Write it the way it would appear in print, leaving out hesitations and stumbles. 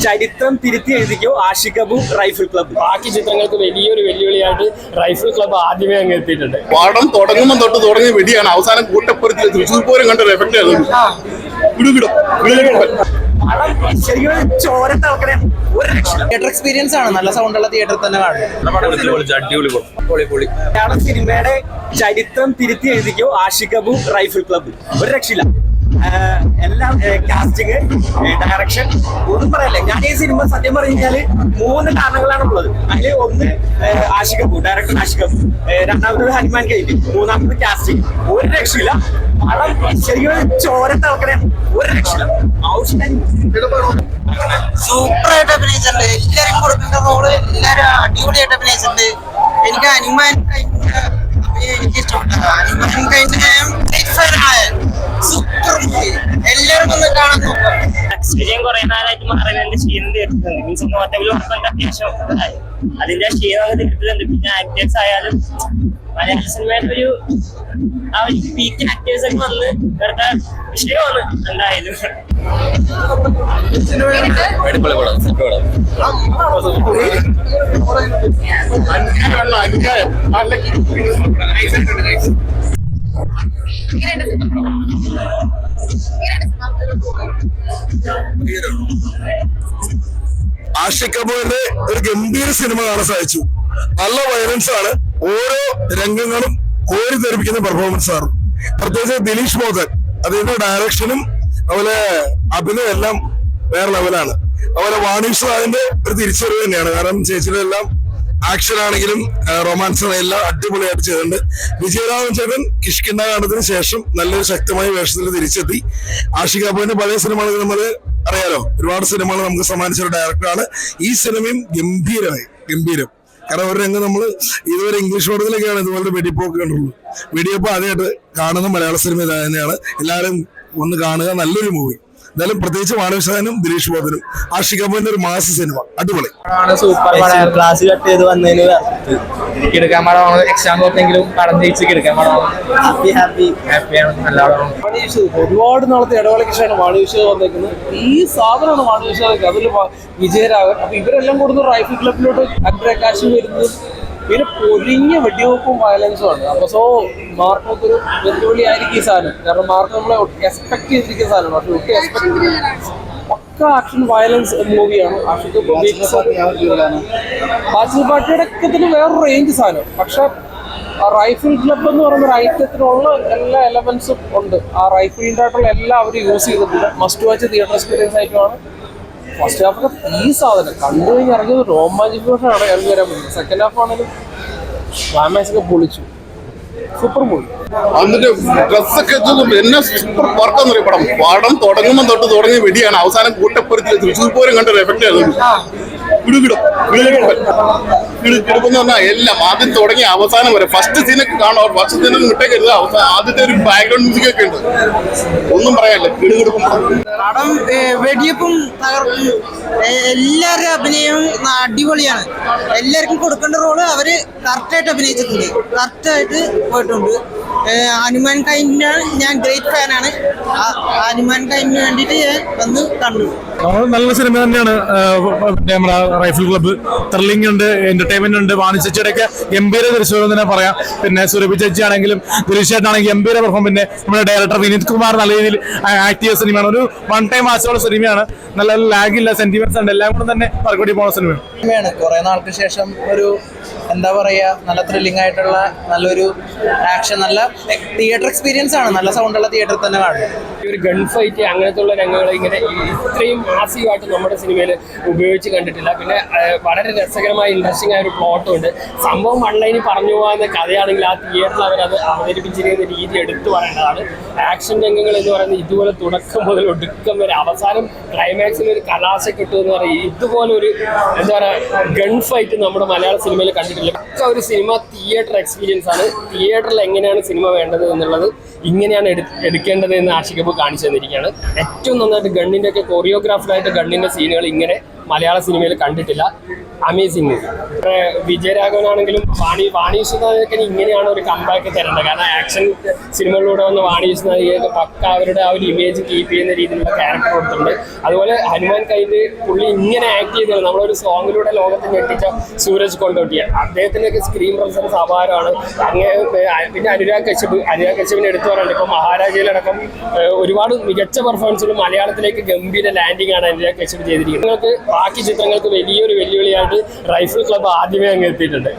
ചരിത്രം തിരുത്തി എഴുതിക്കോ ആഷിഖ് അബു റൈഫിൾ ക്ലബ്ബ്. ബാക്കി ചിത്രങ്ങൾക്ക് വലിയൊരു വെല്ലുവിളിയായിട്ട് റൈഫിൾ ക്ലബ്ബ് ആദ്യമേ അങ്ങ് എത്തിയിട്ടുണ്ട്. പാടം തുടങ്ങുമ്പോൾ തൊട്ട് തുടങ്ങിയ വെടിയാണ്, അവസാനം കൂട്ടപ്പുറത്തിൽ തൃശ്ശൂർ പൂരം കണ്ട ഒരു എഫക്റ്റ് ആയിരുന്നു. തിയേറ്റർ എക്സ്പീരിയൻസ് ആണ്, നല്ല സൗണ്ടുള്ള തിയേറ്ററിൽ തന്നെ കാണും. സിനിമയുടെ ചരിത്രം തിരുത്തി എഴുതിക്കോ ആഷിഖ് അബു റൈഫിൾ ക്ലബ്ബ്. ഒരു രക്ഷയില്ല. എല്ലാം കാസ്റ്റിംഗ്, ഡയറക്ഷൻ ഒന്നും പറയല്ലേ. ഞാൻ ഈ സിനിമ സത്യം പറഞ്ഞു കഴിഞ്ഞാല് 3 കാരണങ്ങളാണ് ഉള്ളത്. അതില് ഒന്ന് ആഷിഖ് അബു, ഡയറക്ടർ ആഷിഖ് അബു, രണ്ടാമത് ഹനുമാൻ കൈറ്റ്, മൂന്നാമത് കാസ്റ്റിംഗ്. ഒരു രക്ഷയില്ല. പടം ശരിക്കും ചോര തിളക്കണേ. ഒരു രക്ഷയില്ല. സൂപ്പറായിട്ട് അഭിനയിച്ചിട്ടുണ്ട്. എല്ലാരും കൊടുക്കേണ്ട റോള് എല്ലാരും അടിപൊളിയായിട്ട് അഭിനയിച്ചിട്ടുണ്ട്. എനിക്ക് ഹനുമാൻ എനിക്ക് ഇഷ്ടപ്പെട്ടു. ഹനുമാൻ കൈറ്റിന് സൂപ്പർ മൂവി, എല്ലാവരും ഒന്ന് കാണാൻ നോക്കാം. ശരിയും കുറെ നാളായിട്ട് മാറാൻ ക്ഷീണം തീർക്കുന്നുണ്ട്. മീൻസ് നോട്ടബിൾ അത്യാവശ്യം അതിന്റെ ക്ഷീണമൊക്കെ തീർക്കുന്നുണ്ട്. പിന്നെ ആക്ടേഴ്സ് ആയാലും മലയാള സിനിമയുടെ ഒരു പീക്ക് ആക്ടേഴ്സ് ഒക്കെ വന്ന് വെറുതെ വിഷയമാണ് എന്തായാലും. ആഷിഖ് അബുവിന്റെ ഒരു ഗംഭീര സിനിമ കാണാൻ സാധിച്ചു. നല്ല വയലൻസ് ആണ്, ഓരോ രംഗങ്ങളും കോരി തെറിപ്പിക്കുന്ന പെർഫോമൻസ് ആണ്. പ്രത്യേകിച്ച് ദിലീഷ് മോദൻ, അതിന്റെ ഡയറക്ഷനും അതുപോലെ അഭിനയം എല്ലാം വേറെ ലെവലാണ്. അതുപോലെ വാണീഷ് റായിന്റെ ഒരു തിരിച്ചറിവ് തന്നെയാണ്. കാരണം ചേച്ചിയുടെ എല്ലാം ആക്ഷൻ ആണെങ്കിലും റൊമാൻസ് എല്ലാം അടിപൊളിയായിട്ട് ചെയ്തിട്ടുണ്ട്. വിജയരാഘവൻ ചേട്ടൻ കിഷ്കിണ്ട കാലത്തിന് ശേഷം നല്ലൊരു ശക്തമായ വേഷത്തിൽ തിരിച്ചെത്തി. ആഷിഖ് അബുവിന്റെ പഴയ സിനിമകൾ നമ്മൾ അറിയാലോ, ഒരുപാട് സിനിമകൾ നമുക്ക് സമ്മാനിച്ച ഒരു ഡയറക്ടറാണ്. ഈ സിനിമയും ഗംഭീരം. കാരണം ഒരു രംഗം നമ്മൾ ഇതുവരെ ഇംഗ്ലീഷ് പടത്തിലൊക്കെയാണ് ഇതുപോലെ വെടിപ്പോക്ക് കണ്ടുള്ളൂ. വെടിയപ്പോൾ ആദ്യമായിട്ട് കാണുന്ന മലയാള സിനിമ ഇത് തന്നെയാണ്. എല്ലാവരും ഒന്ന് കാണുക, നല്ലൊരു മൂവി. എന്തായാലും പ്രത്യേകിച്ച് വാണവിശാനും ദിലീഷ് ബോധനും ആഷിഖ് അബുവിന്റെ ഒരു മാസ സിനിമ അടിപൊളി. സൂപ്പർ ക്ലാസ് കട്ട് ചെയ്ത് വന്നതിന് എടുക്കാൻ പാടാണ്. എക്സാം തോന്നെങ്കിലും പടം ജയിച്ച് എടുക്കാൻ പാടാണ്. ഹാപ്പിയാണ്. നല്ലോണം ഒരുപാട് നാളത്തെ ഇടവേളയ്ക്ക് ശേഷമാണ് വാണിവിഷയം വന്നേക്കുന്നത്. ഈ സാധനമാണ് വാണിവിഷയം, അതിൽ വിജയരാഘവൻ. അപ്പൊ ഇവരെല്ലാം കൂടുന്ന റൈഫിൾ ക്ലബിലോട്ട് അഗ്രകാശം വരുന്നതും പിന്നെ പൊരിഞ്ഞ വെടിവെപ്പും വയലൻസും ആണ്. അപ്പൊ സോ മാർക്കൊക്കെ ഒരു വെല്ലുവിളി ആയിരിക്കും ഈ സാധനം. കാരണം മാർക്ക് നമ്മളെ എക്സ്പെക്ട് ചെയ്തിരിക്കുന്ന സാധനമാണ്. പക്ഷെ ഒട്ടും എക്സ്പെക്ട് പക്ക ആക്ഷൻ വയലൻസ് മൂവിയാണ്. ആഷിഖ് ബാച്ചിൽ പാർട്ടിയുടെ ഒക്കെ വേറൊരു റേഞ്ച് സാധനം. പക്ഷെ റൈഫിൾ ക്ലബ് എന്ന് പറയുന്ന ഒരു ഐറ്റത്തിനുള്ള എല്ലാ എലമെന്റ്സും ഉണ്ട്. ആ റൈഫിളിൻ്റെ ആയിട്ടുള്ള എല്ലാം അവർ യൂസ് ചെയ്തിട്ടുണ്ട്. മസ്റ്റ് വാച്ച് തിയേറ്റർ എക്സ്പീരിയൻസ് ആയിട്ടുമാണ്. ഫസ്റ്റ് ഹാഫൊക്കെ ഈ സാധനം കണ്ടു കഴിഞ്ഞ് ഇറങ്ങിയത് റോമാഞ്ചിഫിക്കേഷനാണ് ഇറങ്ങി വരാൻ പറ്റുന്നത്. സെക്കൻഡ് ഹാഫ് ആണെങ്കിലും ക്ലൈമാക്സ് ഒക്കെ പൊളിച്ചു. Super movie. എന്നിട്ട് ഡ്രസ്സൊക്കെ എന്നെ സൂപ്പർ വർക്കാന്ന് പറയും. പടം തുടങ്ങുമ്പോൾ തൊട്ട് തുടങ്ങിയ വെടിയാണ്, അവസാനം കൂട്ടപ്പുറത്തിൽ തൃശ്ശൂർ പൂരം കണ്ട ഒരു എഫക്റ്റ് ആയിരുന്നു. കിടക്കുന്ന പറഞ്ഞാൽ എല്ലാം ആദ്യം തുടങ്ങി അവസാനം വരെ ഫസ്റ്റ് സീനൊക്കെ കാണും. ഫസ്റ്റ് സീനൊക്കെ വിട്ടേക്കരുത്. ആദ്യത്തെ ഒരു ബാക്ക്ഗ്രൗണ്ട് മ്യൂസിക് ഒക്കെ ഉണ്ട്, ഒന്നും പറയാനില്ല. കിടുകിടുക്കും പടം വെടിയപ്പും തകർക്കും. എല്ലാവരുടെ അഭിനയവും അടിപൊളിയാണ്. എല്ലാവർക്കും കൊടുക്കേണ്ട റോള് അവര് കറക്റ്റായിട്ട് അഭിനയിച്ചിട്ടുണ്ട്, കറക്റ്റായിട്ട് പോയിട്ടുണ്ട്. ഹനുമാൻ കൈറ്റിന് ഞാൻ ഗ്രേറ്റ് ഫാനാണ്. ഹനുമാൻ കൈറ്റിന് വേണ്ടിയിട്ട് ഞാൻ വന്ന് കണ്ടു. നല്ല സിനിമ തന്നെയാണ്. നമ്മുടെ റൈഫിൾ ക്ലബ്ബ് ത്രില്ലിംഗ് ഉണ്ട്, എന്റർടൈൻമെന്റ് ഉണ്ട്. വാണിജ്യയുടെ ഒക്കെ ഗംഭീര ദൃശ്യം തന്നെ പറയാം. പിന്നെ സുരഭി ചേച്ചി ആണെങ്കിലും ദിലീഷ് ചേട്ടനാണെങ്കിലും ഗംഭീര പെർഫോം. പിന്നെ നമ്മുടെ ഡയറക്ടർ വിനീത് കുമാർ നല്ല രീതിയിൽ ആക്ട് ചെയ്ത സിനിമയാണ്. ഒരു വൺ ടൈം വാച്ചുള്ള സിനിമയാണ്. നല്ല ലാഗില്ല, സെന്റിമെന്റ്സ് ഉണ്ട്, എല്ലാം കൂടെ തന്നെ പറക്കൂടി പോകുന്ന സിനിമയാണ്. കുറെ നാൾക്ക് ശേഷം ഒരു എന്താ പറയാ, നല്ല ത്രില്ലിംഗ് ആയിട്ടുള്ള നല്ലൊരു ആക്ഷൻ, നല്ല തിയേറ്റർ എക്സ്പീരിയൻസ് ആണ്. നല്ല സൗണ്ടുള്ള തിയേറ്ററിൽ തന്നെ കാണും. ഈ ഒരു ഗൺ ഫൈറ്റ് അങ്ങനത്തുള്ള രംഗങ്ങൾ ഇങ്ങനെ ഇത്രയും മാസീവായിട്ട് നമ്മുടെ സിനിമയിൽ ഉപയോഗിച്ച് കണ്ടിട്ടില്ല. പിന്നെ വളരെ രസകരമായ ഇൻട്രസ്റ്റിംഗ് ആയ ഒരു പ്ലോട്ടും ഉണ്ട്. സംഭവം ഓൺലൈനിൽ പറഞ്ഞു പോകാവുന്ന കഥയാണെങ്കിൽ ആ തിയേറ്ററിൽ അവരത് അവതരിപ്പിച്ചിരിക്കുന്ന രീതി എടുത്തു പറയേണ്ടതാണ്. ആക്ഷൻ രംഗങ്ങൾ എന്ന് പറയുന്നത് ഇതുപോലെ തുടക്കം മുതൽ ഒടുക്കം വരെ അവസാനം ക്ലൈമാക്സിൽ ഒരു കലാശ കിട്ടുമെന്ന് പറയും. ഇതുപോലെ ഒരു എന്താ പറയുക ഗൺ ഫൈറ്റ് നമ്മുടെ മലയാള സിനിമയിൽ കണ്ടിട്ടില്ല. ഒക്കെ ഒരു സിനിമ തിയേറ്റർ എക്സ്പീരിയൻസ് ആണ്. തിയേറ്ററിൽ എങ്ങനെയാണ് സിനിമ വേണ്ടത് എന്നുള്ളത്, ഇങ്ങനെയാണ് എടുക്കേണ്ടത് എന്ന് ആഷിഖ് അബു കാണിച്ചു തന്നിരിക്കുകയാണ്. ഏറ്റവും നന്നായിട്ട് ഗണ്ണിൻ്റെ ഒക്കെ കൊറിയോഗ്രാഫറായിട്ട് ഗണ്ണിൻ്റെ സീനുകൾ ഇങ്ങനെ മലയാള സിനിമയിൽ കണ്ടിട്ടില്ല. Amazing movie. വിജയരാഘവനാണെങ്കിലും വാണി വിശ്വനാഥിനൊക്കെ ഇങ്ങനെയാണ് ഒരു കമ്പാക്ക് തരേണ്ടത്. കാരണം ആക്ഷൻ സിനിമകളിലൂടെ വന്ന് വാണി വിശ്വനാഥിയൊക്കെ പക്ക അവരുടെ ആ ഒരു ഇമേജ് കീപ്പ് ചെയ്യുന്ന രീതിയിലുള്ള ക്യാരക്ടർ കൊടുത്തിട്ടുണ്ട്. അതുപോലെ ഹനുമാൻ കൈത് പുള്ളി ഇങ്ങനെ ആക്ട് ചെയ്തത് നമ്മളൊരു സോങ്ങിലൂടെ ലോകത്തെ ഞെട്ടിച്ച സൂരജ് കൊണ്ടോട്ടിയാണ്. അദ്ദേഹത്തിൻ്റെയൊക്കെ സ്ക്രീൻ പ്രസൻസ് അപാരമാണ്. അങ്ങനെ പിന്നെ അനുരാഗ് കശ്യപിനെ എടുത്തു പറയാനുണ്ട്. ഇപ്പോൾ മഹാരാജയിലടക്കം ഒരുപാട് മികച്ച പെർഫോമൻസുകൾ മലയാളത്തിലേക്ക് ഗംഭീര ലാൻഡിംഗ് ആണ് അനുരാഗ് കശ്യപ് ചെയ്തിരിക്കുന്നത്. നിങ്ങൾക്ക് ബാക്കി ചിത്രങ്ങൾക്ക് വലിയൊരു വെല്ലുവിളിയായിട്ട് റൈഫിൾ ക്ലബ്ബ് ആദ്യമേ അങ്ങ് എത്തിയിട്ടുണ്ട്.